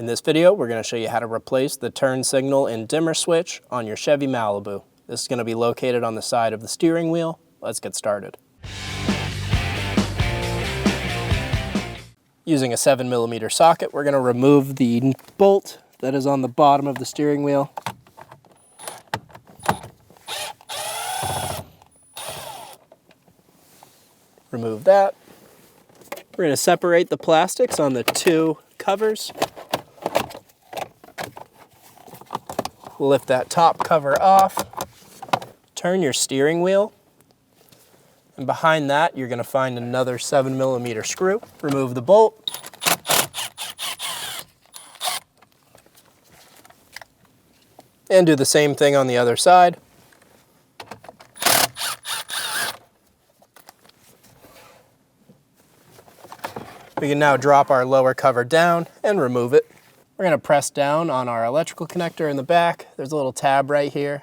In this video, we're going to show you how to replace the turn signal and dimmer switch on your Chevy Malibu. This is going to be located on the side of the steering wheel. Let's get started. Using a 7mm socket, we're going to remove the bolt that is on the bottom of the steering wheel. Remove that. We're going to separate the plastics on the two covers. Lift that top cover off. Turn your steering wheel. And behind that, you're going to find another 7mm screw. Remove the bolt. And do the same thing on the other side. We can now drop our lower cover down and remove it. We're going to press down on our electrical connector in the back. There's a little tab right here.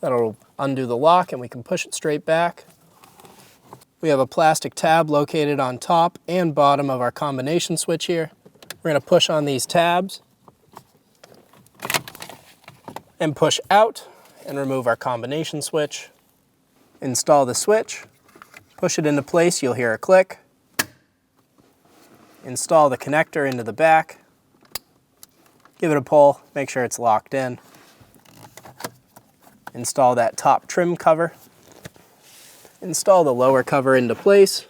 That'll undo the lock and we can push it straight back. We have a plastic tab located on top and bottom of our combination switch here. We're going to push on these tabs and push out and remove our combination switch. Install the switch. Push it into place, you'll hear a click. Install the connector into the back. Give it a pull, make sure it's locked in. Install that top trim cover. Install the lower cover into place.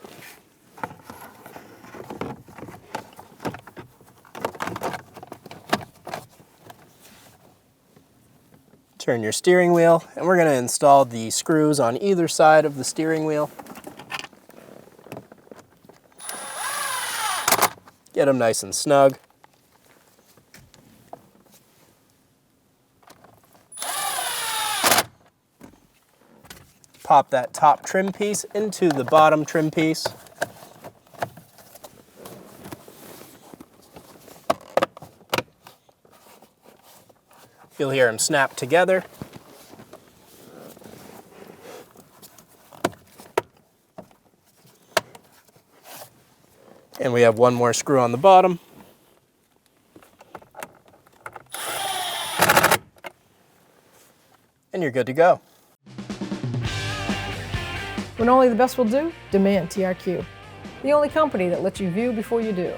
Turn your steering wheel, and we're going to install the screws on either side of the steering wheel. Get them nice and snug. Pop that top trim piece into the bottom trim piece. You'll hear them snap together. And we have one more screw on the bottom. And you're good to go. When only the best will do, demand TRQ. The only company that lets you view before you do.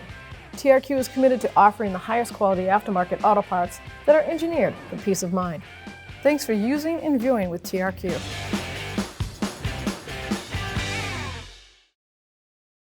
TRQ is committed to offering the highest quality aftermarket auto parts that are engineered for peace of mind. Thanks for using and viewing with TRQ.